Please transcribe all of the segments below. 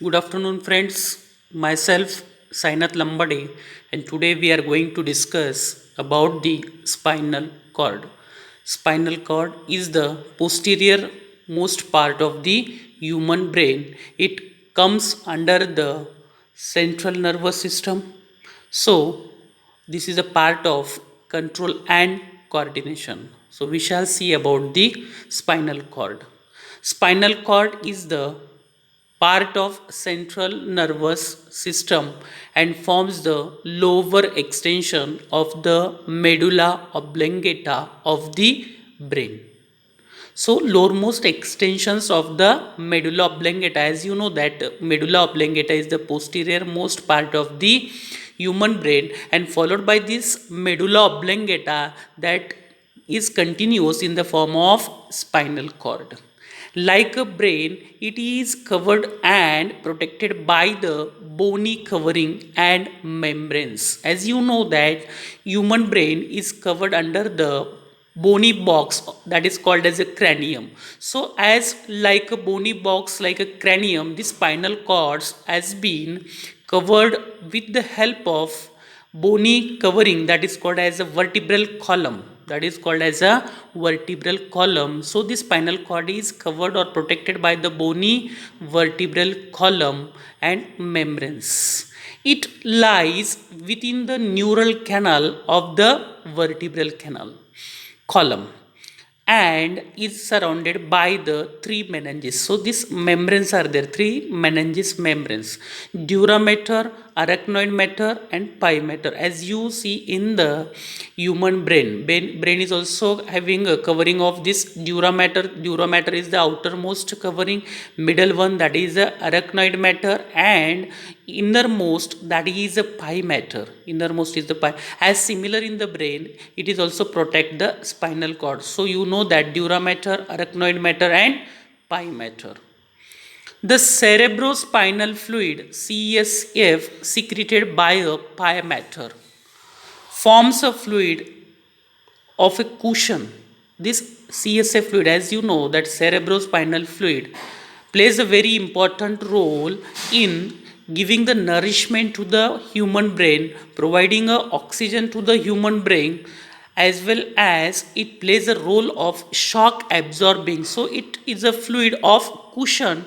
Good afternoon, friends. Myself, Sainath Lambade, and today we are going to discuss about the spinal cord. Spinal cord is the posterior most part of the human brain. It comes under the central nervous system. So, this is a part of control and coordination. So, we shall see about the spinal cord. Spinal cord is the part of central nervous system and forms the lower extension of the medulla oblongata of the brain. So lowermost extensions of the medulla oblongata, as you know that medulla oblongata is the posterior most part of the human brain, and followed by this medulla oblongata that is continuous in the form of spinal cord. Like a brain, it is covered and protected by the bony covering and membranes. As you know that human brain is covered under the bony box that is called as a cranium. So as like a bony box, like a cranium, the spinal cords has been covered with the help of bony covering that is called as a vertebral column. That is called as a vertebral column. So the spinal cord is covered or protected by the bony vertebral column and membranes. It lies within the neural canal of the vertebral canal column and is surrounded by the three meninges. So these membranes are there, three meninges membranes: dura mater, arachnoid mater, and pie mater. As you see in the human brain is also having a covering of this dura mater. Dura mater is the outermost covering, middle one that is the arachnoid mater, and innermost that is a pie mater. Innermost is the pie. As similar in the brain, it is also protect the spinal cord. So you know that dura mater, arachnoid mater, and pie mater. The cerebrospinal fluid CSF secreted by a pie mater forms a fluid of a cushion. This CSF fluid, as you know, that cerebrospinal fluid plays a very important role in giving the nourishment to the human brain, providing oxygen to the human brain, as well as it plays a role of shock absorbing. So it is a fluid of cushion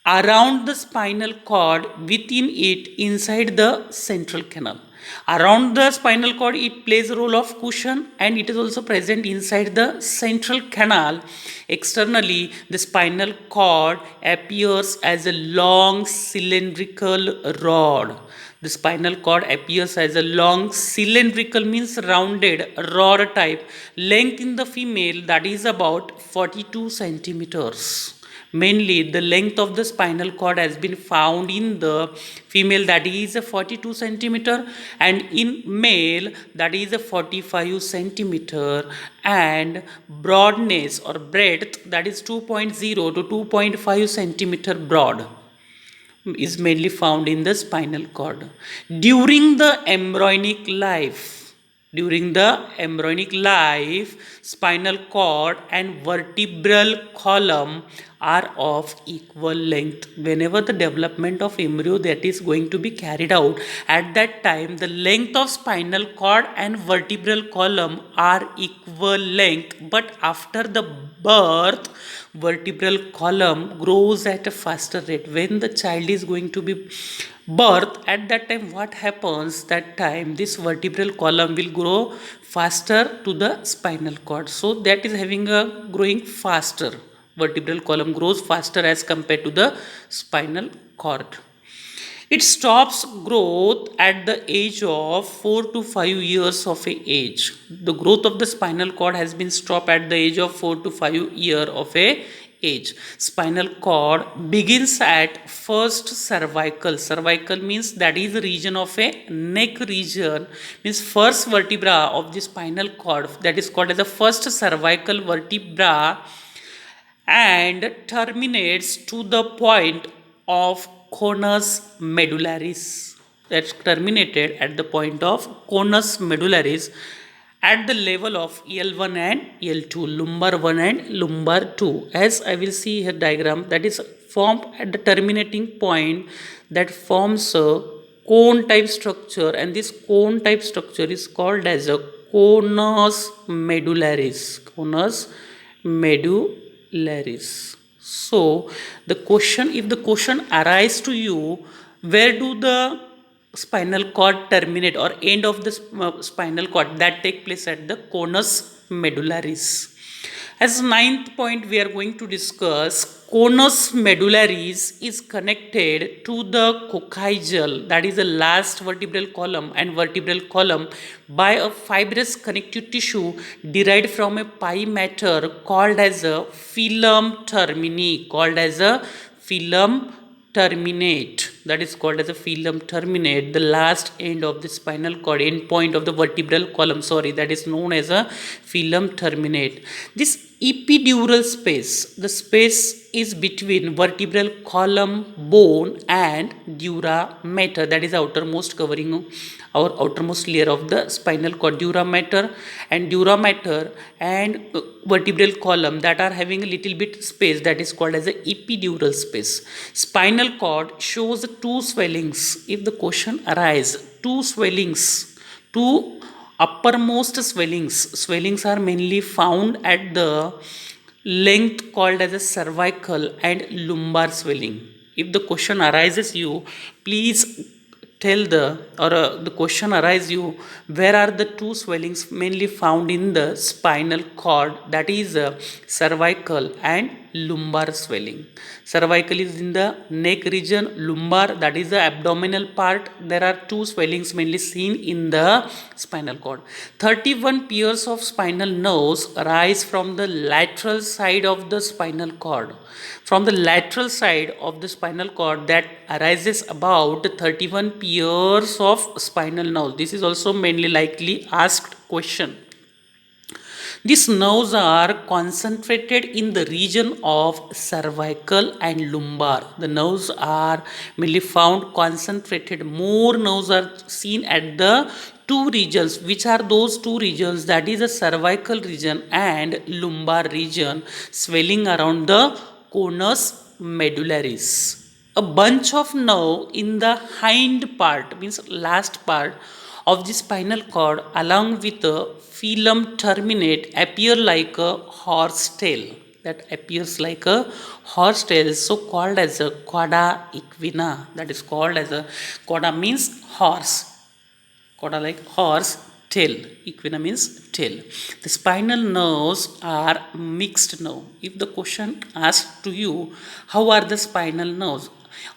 around the spinal cord, within it, inside the central canal. Around the spinal cord, it plays a role of cushion, and it is also present inside the central canal. Externally, the spinal cord appears as a long cylindrical rod. The spinal cord appears as a long cylindrical, means rounded rod type, length in the female that is about 42 centimeters. Mainly the length of the spinal cord has been found in the female, that is a 42 centimeter, and in male that is a 45 centimeter, and broadness or breadth that is 2.0 to 2.5 centimeter broad is mainly found in the spinal cord. During the embryonic life, during the embryonic life, spinal cord and vertebral column are of equal length. Whenever the development of embryo that is going to be carried out, at that time the length of spinal cord and vertebral column are equal length. But after the birth, vertebral column grows at a faster rate. When the child is going to be birth, at that time what happens, that time this vertebral column will grow faster to the spinal cord. So that is having a growing faster. Vertebral column grows faster as compared to the spinal cord. It stops growth at the age of 4 to 5 years of age. The growth of the spinal cord has been stopped at the age of 4 to 5 year of age. Spinal cord begins at first cervical. Cervical means that is the region of a neck region, means first vertebra of the spinal cord, that is called as the first cervical vertebra, and terminates to the point of conus medullaris. That's terminated at the point of conus medullaris, at the level of L1 and L2, lumbar 1 and lumbar 2. As I will see here diagram that is formed at the terminating point that forms a cone type structure, and this cone type structure is called as a conus medullaris. Conus medullaris. So the question, if the question arises to you, where do the spinal cord terminate or end of the spinal cord, that take place at the conus medullaris. As ninth point we are going to discuss, conus medullaris is connected to the coccygeal, that is the last vertebral column and vertebral column, by a fibrous connective tissue derived from a pie matter called as a filum termini, called as a filum terminate, that is called as a filum terminate, the last end of the spinal cord, end point of the vertebral column, sorry, that is known as a filum terminate. This epidural space, the space is between vertebral column bone and dura mater, that is outermost covering our outermost layer of the spinal cord, dura mater and vertebral column, that are having a little bit space, that is called as a epidural space. Spinal cord shows two swellings. If the question arise, two swellings, two uppermost swellings are mainly found at the length called as a cervical and lumbar swelling. If the question arises you, please tell the, or the question arises you, where are the two swellings mainly found in the spinal cord, that is cervical and lumbar swelling. Cervical is in the neck region, lumbar, that is the abdominal part, there are two swellings mainly seen in the spinal cord. 31 pairs of spinal nerves arise from the lateral side of the spinal cord. From the lateral side of the spinal cord that arises about 31 pairs of spinal nerves. This is also mainly likely asked question. These nerves are concentrated in the region of cervical and lumbar. The nerves are mainly found concentrated. More nerves are seen at the two regions. Which are those two regions? That is the cervical region and lumbar region, swelling around the conus medullaris. A bunch of nerve in the hind part, means last part of the spinal cord, along with the filum terminate, appear like a horse tail. That appears like a horse tail, so called as a cauda equina. That is called as a, cauda means horse, cauda like horse, tail, equina means tail. The spinal nerves are mixed nerve. If the question asked to you, how are the spinal nerves?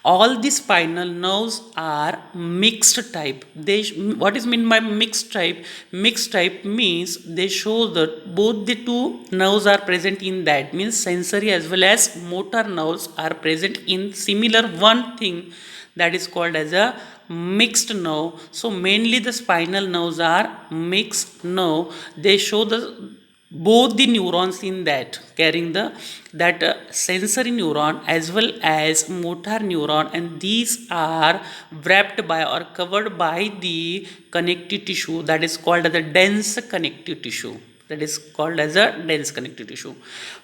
All the spinal nerves are mixed type. They, what is meant by mixed type? Mixed type means they show that both the two nerves are present in, that means sensory as well as motor nerves are present in similar one thing, that is called as a mixed nerve. So mainly the spinal nerves are mixed nerve. They show the both the neurons in that, carrying the that sensory neuron as well as motor neuron, and these are wrapped by or covered by the connective tissue, that is called as a dense connective tissue, that is called as a dense connective tissue.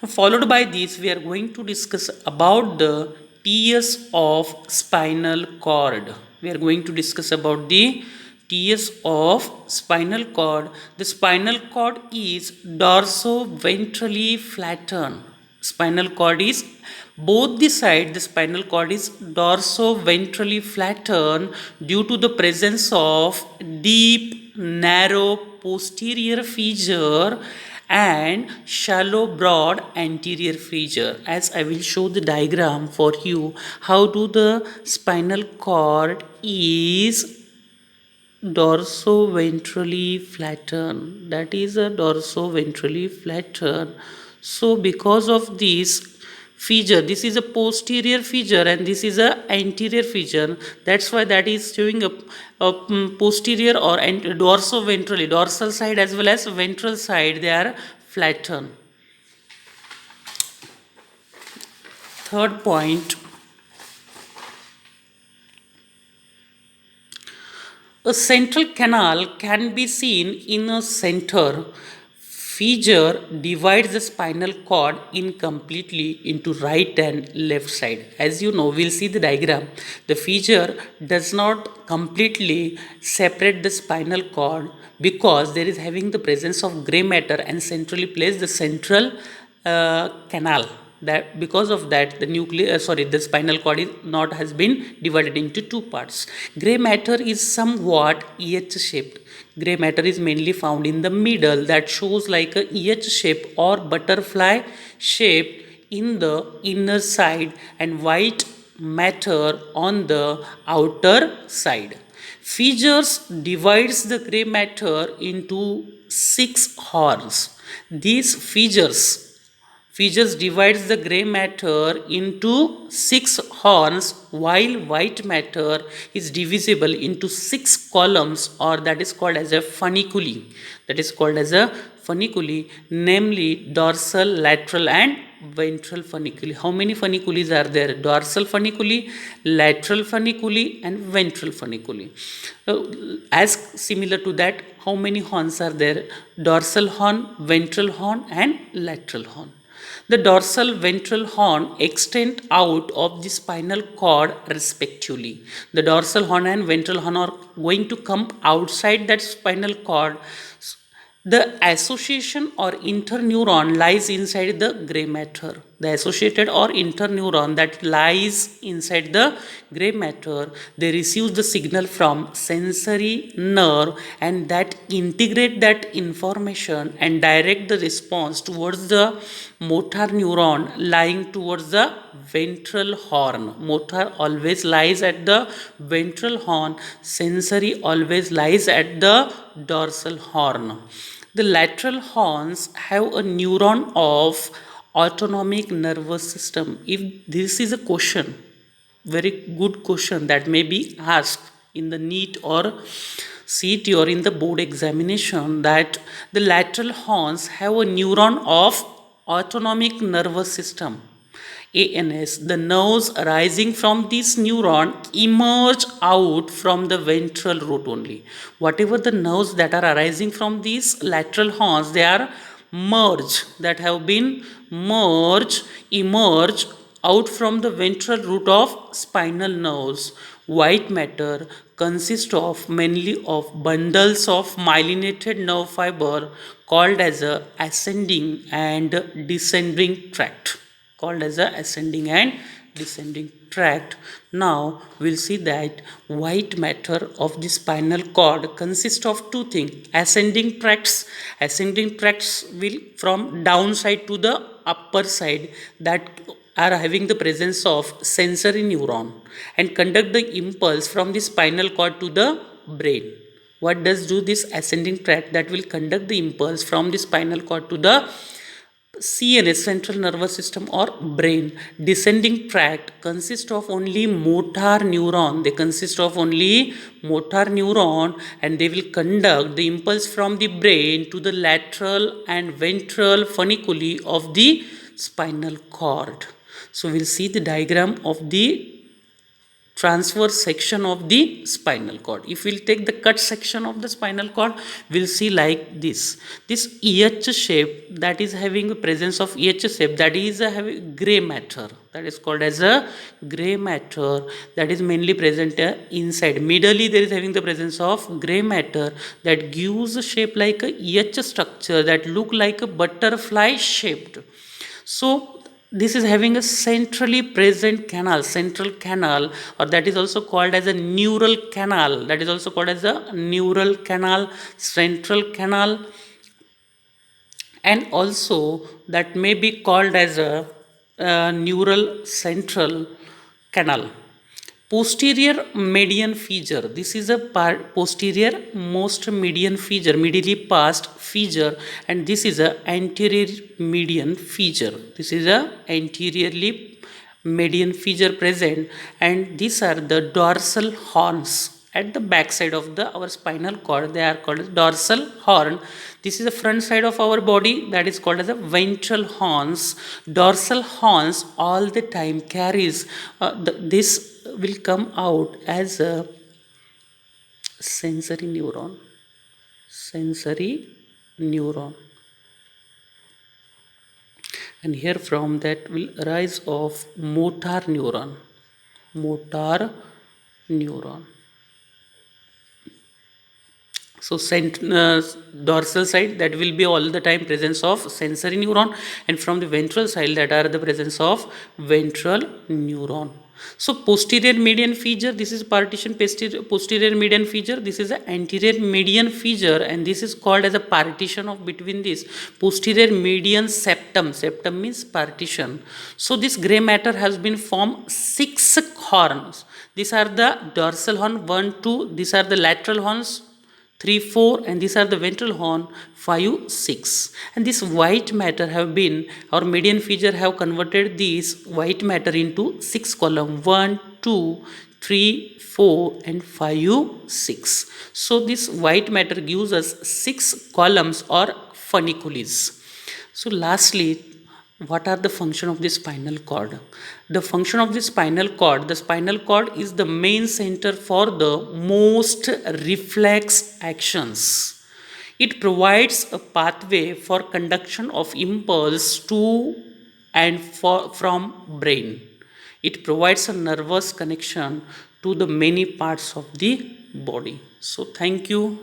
Followed by this we are going to discuss about the TS of spinal cord. We are going to discuss about the TS of spinal cord. The spinal cord is dorso-ventrally flattened. Spinal cord is both the side, the spinal cord is dorso-ventrally flattened due to the presence of deep, narrow posterior fissure and shallow broad anterior fissure. As I will show the diagram for you, how do the spinal cord is dorso-ventrally flattened, that is a dorso-ventrally flattened. So because of this fissure, this is a posterior fissure and this is a anterior fissure, that's why that is showing a posterior or dorso-ventrally, dorsal side as well as ventral side, they are flattened. Third point, A central canal can be seen in a center. Fissure divides the spinal cord incompletely into right and left side. As you know, we'll see the diagram. The fissure does not completely separate the spinal cord because there is having the presence of gray matter and centrally placed the central canal. That because of that the spinal cord is not has been divided into two parts. Gray matter is somewhat EH shaped. Gray matter is mainly found in the middle, that shows like a EH shape or butterfly shape in the inner side, and white matter on the outer side. Fissures divides the gray matter into six horns. These fissures divides the gray matter into six horns, while white matter is divisible into six columns, or that is called as a funiculi. That is called as a funiculi, namely dorsal, lateral, and ventral funiculi. How many funiculis are there? Dorsal funiculi, lateral funiculi, and ventral funiculi. As similar to that, how many horns are there? Dorsal horn, ventral horn, and lateral horn. The dorsal ventral horn extend out of the spinal cord respectively. The dorsal horn and ventral horn are going to come outside that spinal cord. The association or interneuron lies inside the gray matter. The associated or interneuron that lies inside the gray matter, they receive the signal from sensory nerve, and that integrate that information and direct the response towards the motor neuron lying towards the ventral horn. Motor always lies at the ventral horn, sensory always lies at the dorsal horn. The lateral horns have a neuron of autonomic nervous system. If this is a question, very good question that may be asked in the NEET or CET or in the board examination, that the lateral horns have a neuron of autonomic nervous system, ANS. The nerves arising from this neuron emerge out from the ventral root only. Whatever the nerves that are arising from these lateral horns, they are that have been emerge out from the ventral root of spinal nerves. White matter consists of mainly of bundles of myelinated nerve fiber called as a ascending and descending tract. Now we'll see that white matter of the spinal cord consists of two things. Ascending tracts will from downside to the upper side, that are having the presence of sensory neuron and conduct the impulse from the spinal cord to the brain. What does do this ascending tract? That will conduct the impulse from the spinal cord to the CNS, central nervous system, or brain. Descending tract consists of only motor neuron. They consist of only motor neuron, and they will conduct the impulse from the brain to the lateral and ventral funiculi of the spinal cord. So we'll see the diagram of the transverse section of the spinal cord. If we'll take the cut section of the spinal cord, we'll see like this. This EH shape, that is having a presence of EH shape, that is having gray matter. That is called as a gray matter, that is mainly present inside. Middle there is having the presence of gray matter that gives a shape like a EH structure that look like a butterfly shaped. So this is having a centrally present canal, central canal, or that is also called as a neural canal. That is also called as a neural canal, central canal, and also that may be called as a neural central canal. Posterior median fissure. This is a posterior most median fissure, medially passed fissure, and this is a anterior median fissure. This is a anteriorly median fissure present, and these are the dorsal horns at the back side of our spinal cord. They are called as dorsal horn. This is the front side of our body, that is called as the ventral horns. Dorsal horns all the time carries this will come out as a sensory neuron, sensory neuron, and here from that will arise of motor neuron, motor neuron. So dorsal side, that will be all the time presence of sensory neuron, and from the ventral side, that are the presence of ventral neuron. So posterior median feature, this is partition posterior median feature, this is the anterior median feature, and this is called as a partition of between this posterior median septum. Septum means partition. So this gray matter has been formed 6 horns. These are the dorsal horn 1, 2. These are the lateral horns 3, 4, and these are the ventral horn 5, 6. And this white matter have been, our median feature have converted this white matter into 6 column 1, 2, 3, 4, and 5, 6. So this white matter gives us 6 columns or funiculus. So lastly, what are the function of the spinal cord? The function of the spinal cord is the main center for the most reflex actions. It provides a pathway for conduction of impulse to and from brain. It provides a nervous connection to the many parts of the body. So thank you.